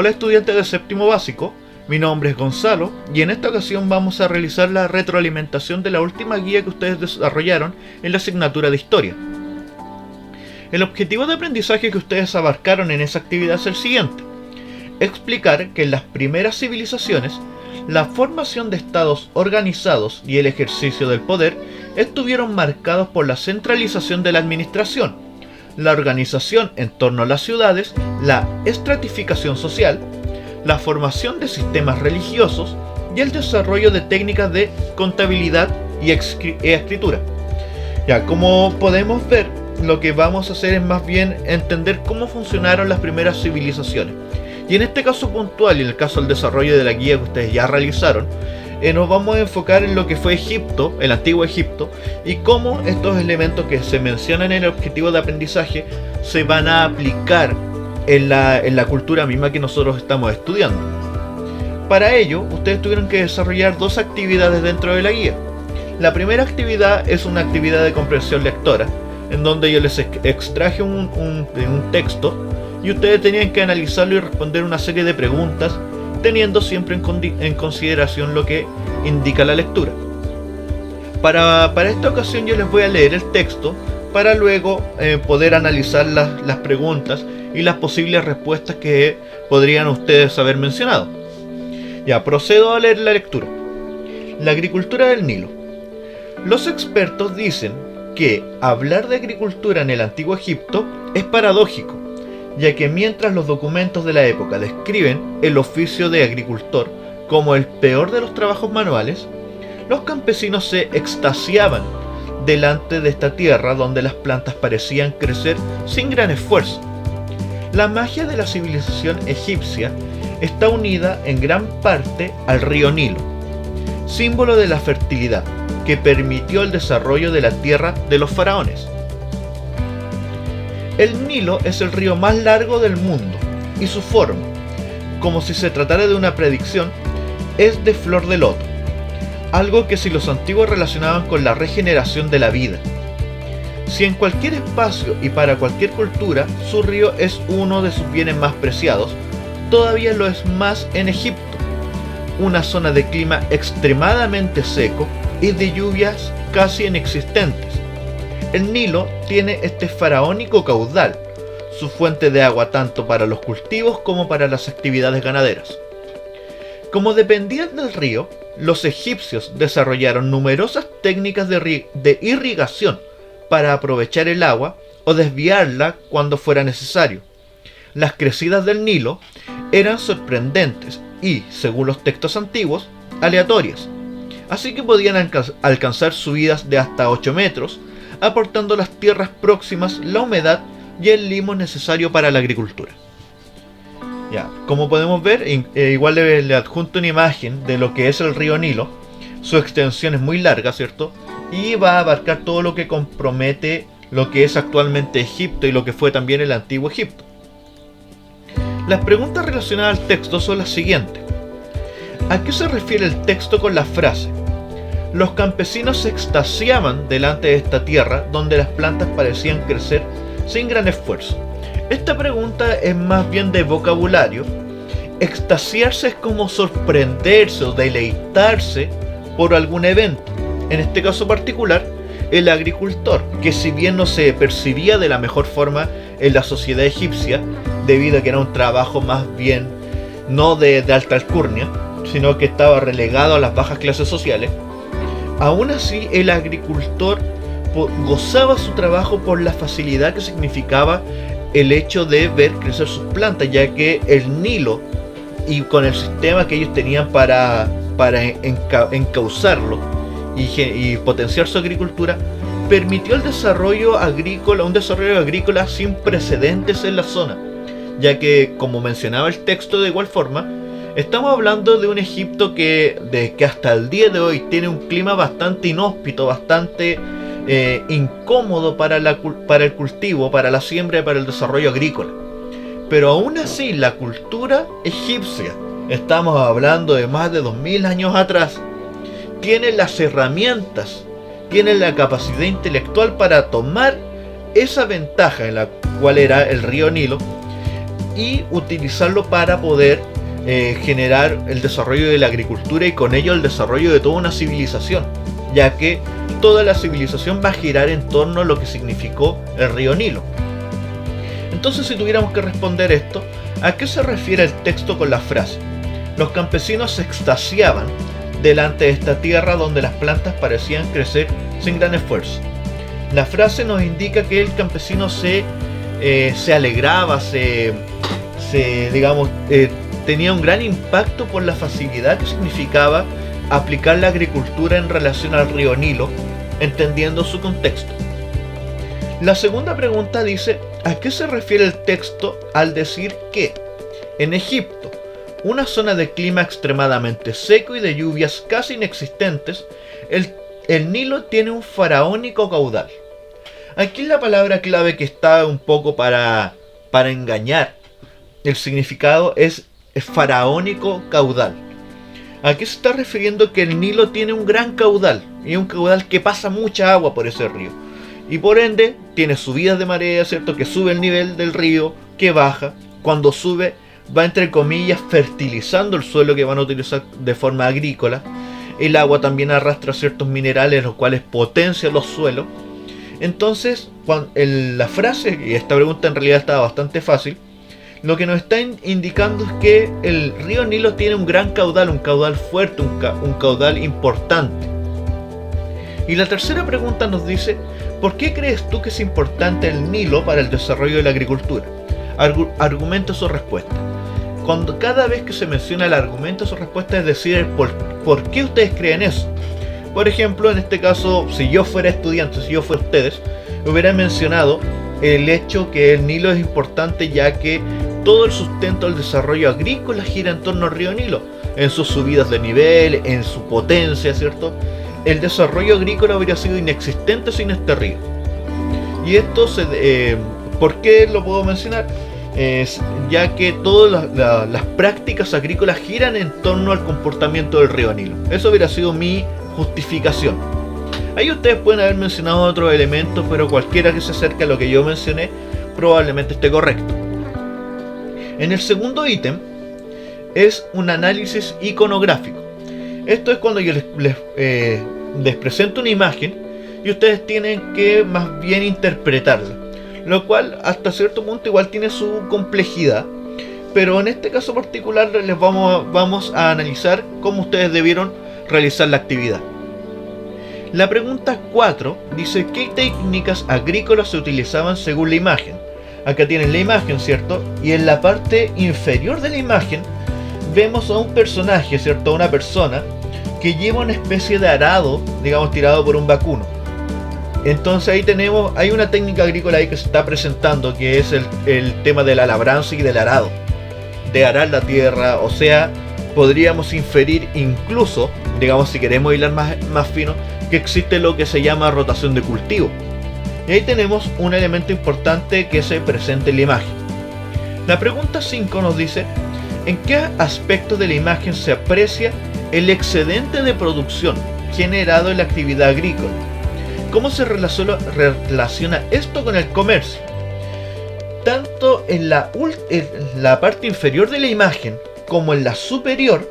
Hola estudiantes de séptimo básico, mi nombre es Gonzalo y en esta ocasión vamos a realizar la retroalimentación de la última guía que ustedes desarrollaron en la asignatura de Historia. El objetivo de aprendizaje que ustedes abarcaron en esa actividad es el siguiente: explicar que en las primeras civilizaciones, la formación de estados organizados y el ejercicio del poder estuvieron marcados por la centralización de la administración, la organización en torno a las ciudades, la estratificación social, la formación de sistemas religiosos y el desarrollo de técnicas de contabilidad y escritura. Ya, como podemos ver, lo que vamos a hacer es más bien entender cómo funcionaron las primeras civilizaciones. Y en este caso puntual, y en el caso del desarrollo de la guía que ustedes ya realizaron, nos vamos a enfocar en lo que fue Egipto, el antiguo Egipto, y cómo estos elementos que se mencionan en el objetivo de aprendizaje se van a aplicar en la cultura misma que nosotros estamos estudiando. Para ello, ustedes tuvieron que desarrollar dos actividades dentro de la guía. La primera actividad es una actividad de comprensión lectora, en donde yo les extraje un texto y ustedes tenían que analizarlo y responder una serie de preguntas, teniendo siempre en consideración lo que indica la lectura. Para esta ocasión yo les voy a leer el texto para luego poder analizar las preguntas y las posibles respuestas que podrían ustedes haber mencionado. Ya, procedo a leer la lectura. La agricultura del Nilo. Los expertos dicen que hablar de agricultura en el antiguo Egipto es paradójico, ya que mientras los documentos de la época describen el oficio de agricultor como el peor de los trabajos manuales, los campesinos se extasiaban delante de esta tierra donde las plantas parecían crecer sin gran esfuerzo. La magia de la civilización egipcia está unida en gran parte al río Nilo, símbolo de la fertilidad que permitió el desarrollo de la tierra de los faraones. El Nilo es el río más largo del mundo y su forma, como si se tratara de una predicción, es de flor de loto, algo que si los antiguos relacionaban con la regeneración de la vida. Si en cualquier espacio y para cualquier cultura su río es uno de sus bienes más preciados, todavía lo es más en Egipto, una zona de clima extremadamente seco y de lluvias casi inexistentes. El Nilo tiene este faraónico caudal, su fuente de agua tanto para los cultivos como para las actividades ganaderas. Como dependían del río, los egipcios desarrollaron numerosas técnicas de irrigación para aprovechar el agua o desviarla cuando fuera necesario. Las crecidas del Nilo eran sorprendentes y, según los textos antiguos, aleatorias, así que podían alcanzar subidas de hasta 8 metros, aportando a las tierras próximas la humedad y el limo necesario para la agricultura. Ya, como podemos ver, igual le adjunto una imagen de lo que es el río Nilo. Su extensión es muy larga, ¿cierto? Y va a abarcar todo lo que compromete lo que es actualmente Egipto y lo que fue también el antiguo Egipto. Las preguntas relacionadas al texto son las siguientes. ¿A qué se refiere el texto con la frase: los campesinos se extasiaban delante de esta tierra donde las plantas parecían crecer sin gran esfuerzo? Esta pregunta es más bien de vocabulario. Extasiarse es como sorprenderse o deleitarse por algún evento. En este caso particular, el agricultor, que si bien no se percibía de la mejor forma en la sociedad egipcia, debido a que era un trabajo más bien no de alta alcurnia, sino que estaba relegado a las bajas clases sociales, aún así el agricultor gozaba su trabajo por la facilidad que significaba el hecho de ver crecer sus plantas, ya que el Nilo, y con el sistema que ellos tenían para encauzarlo y potenciar su agricultura, permitió el desarrollo agrícola, un desarrollo agrícola sin precedentes en la zona, ya que, como mencionaba el texto de igual forma, estamos hablando de un Egipto que hasta el día de hoy tiene un clima bastante inhóspito, bastante incómodo para el cultivo, para la siembra y para el desarrollo agrícola. Pero aún así, la cultura egipcia, estamos hablando de más de 2000 años atrás, tiene las herramientas, tiene la capacidad intelectual para tomar esa ventaja en la cual era el río Nilo y utilizarlo para poder generar el desarrollo de la agricultura y con ello el desarrollo de toda una civilización, ya que toda la civilización va a girar en torno a lo que significó el río Nilo. Entonces, si tuviéramos que responder esto, ¿a qué se refiere el texto con la frase? Los campesinos se extasiaban delante de esta tierra donde las plantas parecían crecer sin gran esfuerzo. La frase nos indica que el campesino se alegraba, tenía un gran impacto por la facilidad que significaba aplicar la agricultura en relación al río Nilo, entendiendo su contexto. La segunda pregunta dice, ¿a qué se refiere el texto al decir que en Egipto, una zona de clima extremadamente seco y de lluvias casi inexistentes, el Nilo tiene un faraónico caudal? Aquí la palabra clave que está un poco para engañar el significado es faraónico caudal. ¿A qué se está refiriendo? Que el Nilo tiene un gran caudal, y un caudal que pasa mucha agua por ese río, y por ende tiene subidas de marea, ¿cierto? Que sube el nivel del río, que baja. Cuando sube va, entre comillas, fertilizando el suelo que van a utilizar de forma agrícola. El agua también arrastra ciertos minerales, los cuales potencian los suelos. Entonces, la frase, y esta pregunta en realidad está bastante fácil, lo que nos está indicando es que el río Nilo tiene un gran caudal, un caudal fuerte, un caudal importante. Y la tercera pregunta nos dice, ¿por qué crees tú que es importante el Nilo para el desarrollo de la agricultura? Argumenta su respuesta. Cada vez que se menciona el argumento, su respuesta es decir por qué ustedes creen eso. Por ejemplo, en este caso, si yo fuera estudiante, si yo fuera ustedes, hubiera mencionado el hecho que el Nilo es importante, ya que todo el sustento del desarrollo agrícola gira en torno al río Nilo, en sus subidas de nivel, en su potencia, ¿cierto? El desarrollo agrícola habría sido inexistente sin este río. Y esto ¿por qué lo puedo mencionar? Ya que todas las prácticas agrícolas giran en torno al comportamiento del río Nilo. Eso hubiera sido mi justificación. Ahí ustedes pueden haber mencionado otros elementos, pero cualquiera que se acerque a lo que yo mencioné probablemente esté correcto. En el segundo ítem es un análisis iconográfico. Esto es cuando yo les presento una imagen y ustedes tienen que más bien interpretarla, lo cual hasta cierto punto igual tiene su complejidad, pero en este caso particular les vamos a analizar cómo ustedes debieron realizar la actividad. La pregunta 4 dice, ¿qué técnicas agrícolas se utilizaban según la imagen? Acá tienen la imagen, ¿cierto? Y en la parte inferior de la imagen vemos a un personaje, ¿cierto? A una persona que lleva una especie de arado, digamos, tirado por un vacuno. Entonces ahí hay una técnica agrícola ahí que se está presentando, que es el tema de la labranza y del arado, de arar la tierra. O sea, podríamos inferir incluso, digamos, si queremos hilar más fino, que existe lo que se llama rotación de cultivo. Y ahí tenemos un elemento importante que se presenta en la imagen. La pregunta 5 nos dice, ¿en qué aspecto de la imagen se aprecia el excedente de producción generado en la actividad agrícola? ¿Cómo se relaciona esto con el comercio? Tanto en la parte inferior de la imagen como en la superior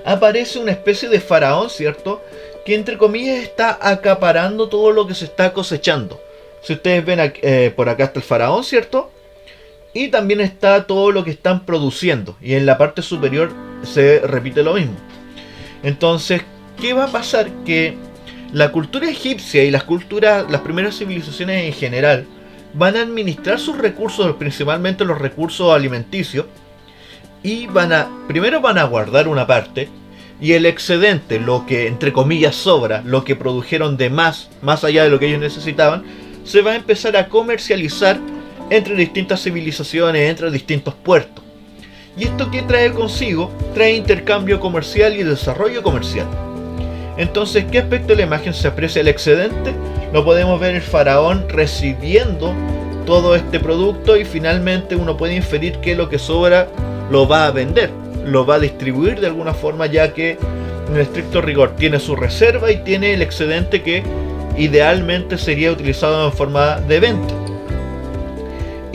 aparece una especie de faraón, ¿cierto?, que entre comillas está acaparando todo lo que se está cosechando. Si ustedes ven por acá está el faraón, ¿cierto? Y también está todo lo que están produciendo. Y en la parte superior se repite lo mismo. Entonces, ¿qué va a pasar? Que la cultura egipcia y las primeras civilizaciones en general van a administrar sus recursos, principalmente los recursos alimenticios, y primero van a guardar una parte, y el excedente, lo que entre comillas sobra, lo que produjeron de más allá de lo que ellos necesitaban, se va a empezar a comercializar entre distintas civilizaciones, entre distintos puertos. ¿Y esto qué trae consigo? Trae intercambio comercial y desarrollo comercial. Entonces, ¿qué aspecto de la imagen se aprecia el excedente? Lo podemos ver el faraón recibiendo todo este producto, y finalmente uno puede inferir que lo que sobra lo va a vender, lo va a distribuir de alguna forma, ya que en estricto rigor tiene su reserva y tiene el excedente que idealmente sería utilizado en forma de venta.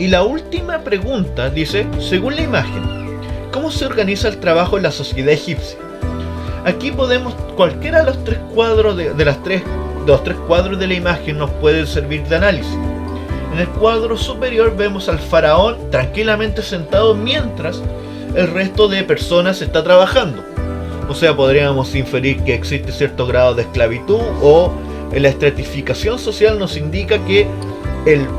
Y la última pregunta dice, según la imagen, ¿cómo se organiza el trabajo en la sociedad egipcia? Aquí podemos, cualquiera de los tres cuadros de los tres cuadros de la imagen nos puede servir de análisis. En el cuadro superior vemos al faraón tranquilamente sentado mientras el resto de personas está trabajando. O sea, podríamos inferir que existe cierto grado de esclavitud, o la estratificación social nos indica que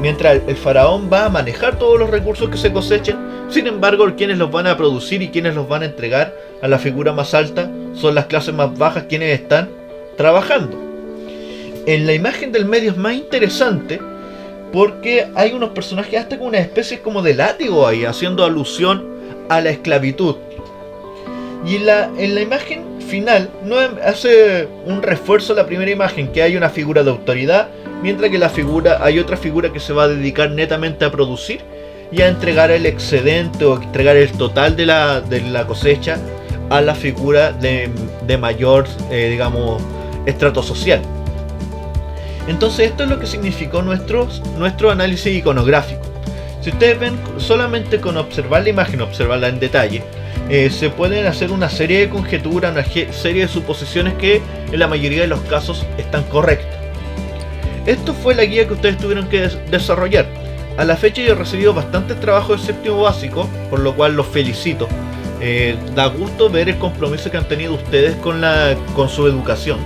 mientras el faraón va a manejar todos los recursos que se cosechen, sin embargo, quienes los van a producir y quienes los van a entregar a la figura más alta son las clases más bajas, quienes están trabajando. En la imagen del medio es más interesante porque hay unos personajes hasta con una especie como de látigo ahí, haciendo alusión a la esclavitud. Y en la imagen final no hace un refuerzo a la primera imagen, que hay una figura de autoridad, mientras que hay otra figura que se va a dedicar netamente a producir y a entregar el excedente o entregar el total de la cosecha a la figura de mayor, digamos, estrato social. Entonces esto es lo que significó nuestro análisis iconográfico. Si ustedes ven, solamente con observar la imagen, observarla en detalle, se pueden hacer una serie de conjeturas, una serie de suposiciones que en la mayoría de los casos están correctas. Esto fue la guía que ustedes tuvieron que desarrollar. A la fecha yo he recibido bastante trabajo de séptimo básico, por lo cual los felicito. Da gusto ver el compromiso que han tenido ustedes con su educación.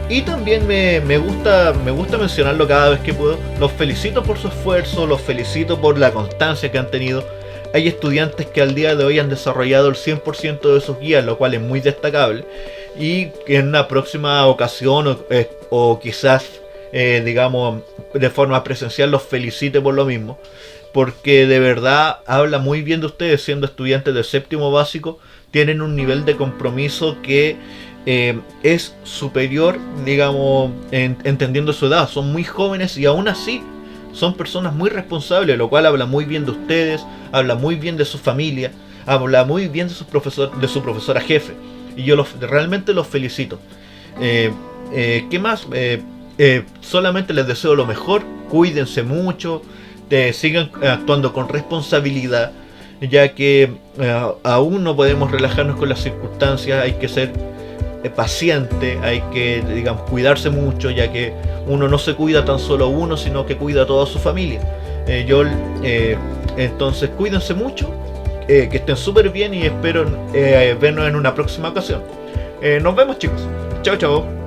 Y también me gusta mencionarlo cada vez que puedo. Los felicito por su esfuerzo, los felicito por la constancia que han tenido. Hay estudiantes que al día de hoy han desarrollado el 100% de sus guías, lo cual es muy destacable. Y que en una próxima ocasión o quizás, digamos, de forma presencial, los felicite por lo mismo. Porque de verdad habla muy bien de ustedes, siendo estudiantes de séptimo básico. Tienen un nivel de compromiso que es superior, digamos, entendiendo su edad. Son muy jóvenes y aún así son personas muy responsables, lo cual habla muy bien de ustedes, habla muy bien de su familia, habla muy bien de su profesora jefe. Y yo realmente los felicito. ¿Qué más? Solamente les deseo lo mejor. Cuídense mucho, sigan actuando con responsabilidad, ya que aún no podemos relajarnos con las circunstancias. Hay que ser paciente, hay que, digamos, cuidarse mucho, ya que uno no se cuida tan solo uno, sino que cuida a toda su familia. Entonces cuídense mucho, que estén súper bien y espero vernos en una próxima ocasión. Nos vemos, chicos. Chao, chao.